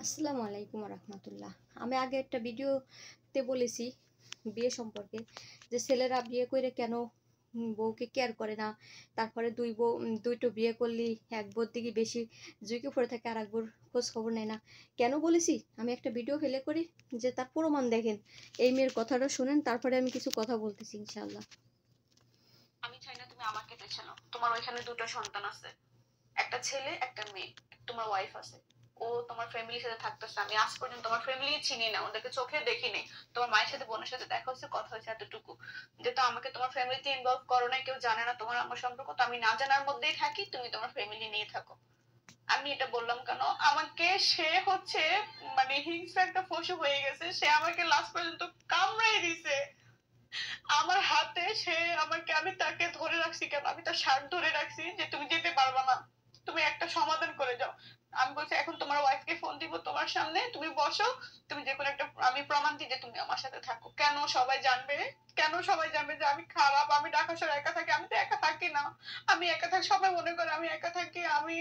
আসসালামু আলাইকুম রহমতুল্লাহ। আমি আগে একটা ভিডিওতে বলেছি বিয়ে সম্পর্কে, যে ছেলেরা বিয়ে করে কেন বউকে কেয়ার করে না। তারপরে দুইটো বিয়ে করলে এক বউর দিকে বেশি ঝুঁকে পড়ে থাকে, আর এক বউর খোঁজ খবর নেয় না। কেন বলেছি আমি একটা ভিডিও ফেলে করি, যে তার প্রমাণ দেখেন। এই মেয়ের কথাটা শুনেন, তারপরে আমি কিছু কথা বলতেছি ইনশাআল্লাহ। আমি চাই না তুমি আমাকে বেছে নাও। তোমার ওইখানে দুটো সন্তান আছে, একটা ছেলে একটা মেয়ে। তোমার ওয়াইফ আছে, ও তোমার ফ্যামিলির সাথে থাকতেছে। আমি আজ পর্যন্ত তোমার ফ্যামিলি চিনি না, ওদেরকে চোখে দেখি নাই। তোমার মায়ের সাথে বোনের সাথে দেখা হচ্ছে, কথা হয়েছে, এতটুকু। যেহেতু আমাকে তোমার ফ্যামিলিতে ইনভলভ করো না, কেউ জানে না তোমার আমার সম্পর্ক, তো আমি না জানার মধ্যেই থাকি, তুমি তোমার ফ্যামিলি নিয়ে থাকো। আমি এটা বললাম কেন, আমাকে সে হচ্ছে মানে হিংস্র একটা পশু হয়ে গেছে। সে আমাকে লাস্ট পর্যন্ত কামড়াই দিছে আমার হাতে। সে আমাকে, আমি তাকে ধরে রাখছি কেন, আমি তার শার্ট ধরে রাখছি যে তুমি যেতে পারবা না, তুমি একটা সমাধান করে যাও। আমি বলছি এখন তোমার ওয়াইফকে ফোন দিব তোমার সামনে, তুমি বসো, তুমি যে কোনো একটা, আমি প্রমাণ দিই যে তুমি আমার সাথে থাকো। কেন সবাই জানবে, কেন সবাই জানবে যে আমি খারাপ, আমি ঢাকা শহরে একা থাকি? আমি তো একা থাকি না, আমি একা থাকি, সবাই মনে করে আমি একা থাকি, আমি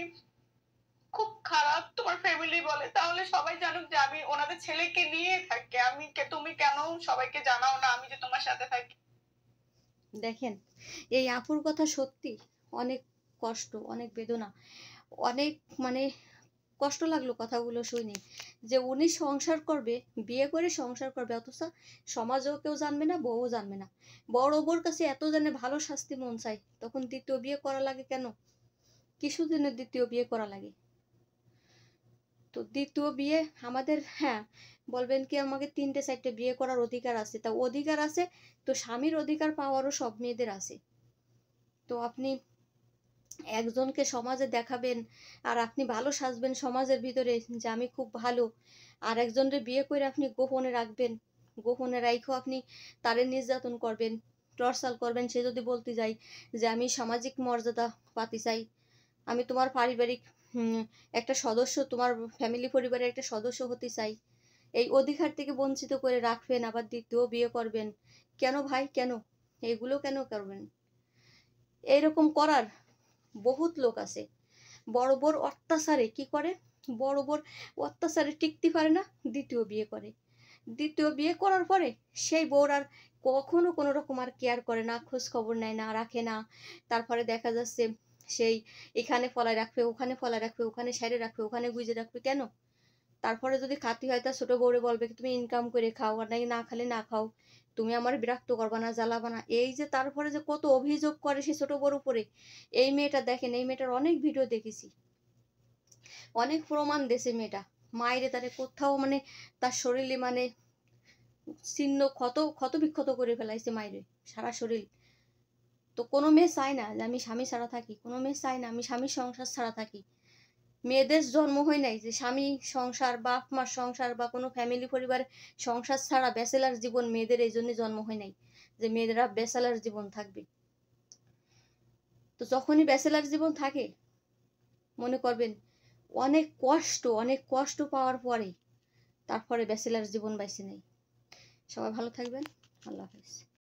খুব খারাপ। তোমার ফ্যামিলি বলে, তাহলে সবাই জানুক যে আমি ওনাদের ছেলেকে নিয়ে থাকি। তুমি কেন সবাইকে জানাও না আমি যে তোমার সাথে থাকি? দেখেন, এই আপুর কথা সত্যি অনেক কষ্ট, অনেক বেদনা, অনেক মানে কষ্ট লাগলো কথাগুলো শুনে, যে উনি সংসার করবে, বিয়ে করে সংসার করবে, অথচ সমাজেও কেউ জানবে না, বউও জানবে না। বড় বউর কাছে এত জানে ভালো শাস্তি মন চাই, তখন দ্বিতীয় বিয়ে করা লাগে কেন? কিছু দিনের দ্বিতীয় বিয়ে করা লাগে। তো দ্বিতীয় বিয়ে আমাদের, হ্যাঁ বলবেন কি আমাকে 3টে 4টে বিয়ে করার অধিকার আছে, তা অধিকার আছে, তো স্বামীর অধিকার পাওয়ারও সব মেয়েদের আছে। তো আপনি একজনকে সমাজে দেখাবেন, আর আপনি ভালো সাজবেন সমাজের ভিতরে যে আমি খুব ভালো, আর একজনের বিয়ে করে আপনি গোপনে রাখবেন, গোপনে রাইখেও আপনি তারে নির্যাতন করবেন, টর্চার করবেন। সে যদি বলতে যায় যে আমি সামাজিক মর্যাদা পাতে চাই, আমি তোমার পারিবারিক একটা সদস্য, তোমার ফ্যামিলি পরিবারের একটা সদস্য হতে চাই, এই অধিকার থেকে বঞ্চিত করে রাখবেন, আবার দ্বিতীয় বিয়ে করবেন। কেন ভাই, কেন এগুলো কেন করবেন? এইরকম করার বহুত লোক আছে। বড় বড় অত্যাচারে কি করে, বড় বড় অত্যাচারে টিকতে পারে না, দ্বিতীয় বিয়ে করে। দ্বিতীয় বিয়ে করার পরে সেই বউর আর কখনো কোনো রকম আর কেয়ার করে না, খোঁজ খবর নেয় না, রাখে না। তারপরে দেখা যাচ্ছে সেই এখানে ফলায় রাখবে, ওখানে ফলায় রাখবে, ওখানে সাইডে রাখবে, ওখানে গুজে রাখবে। কেন? তারপরে যদি খাতি হয় তার ছোট বউরে বলবে তুমি ইনকাম করে খাও, আর নাকি না খালে না খাও, তুমি আমার বিরক্ত করবা না, জ্বালাবা না। এই যে তারপরে যে কত অভিযোগ করে সে ছোট বউর উপরে। এই মেয়েটা দেখেন, এই মেয়েটার অনেক ভিডিও দেখেছি, অনেক প্রমাণ দেশে মেয়েটা মায়েরে তারে কোথাও মানে তার শরীরে মানে চিহ্ন ক্ষত ক্ষত বিক্ষত করে ফেলাইছে মায়েরে, সারা শরীর। তো কোনো মেয়ে চায় না যে আমি স্বামী ছাড়া থাকি, কোনো মেয়ে চায় না আমি স্বামীর সংসার ছাড়া থাকি। মেয়েদের জন্ম হয় নাই যে স্বামী সংসার, বাপ মার সংসার, বা কোনো ফ্যামিলি পরিবারের সংসার ছাড়া ব্যাচেলার জীবন। মেয়েদের এই জন্য জন্ম হয় নাই যে মেয়েরা ব্যাচেলার জীবন থাকবে। তো যখনই ব্যাচেলার জীবন থাকে, মনে করবেন অনেক কষ্ট, অনেক কষ্ট পাওয়ার পরে তারপরে ব্যাচেলার জীবন বাইছে নেই। সবাই ভালো থাকবেন। আল্লাহ হাফেজ।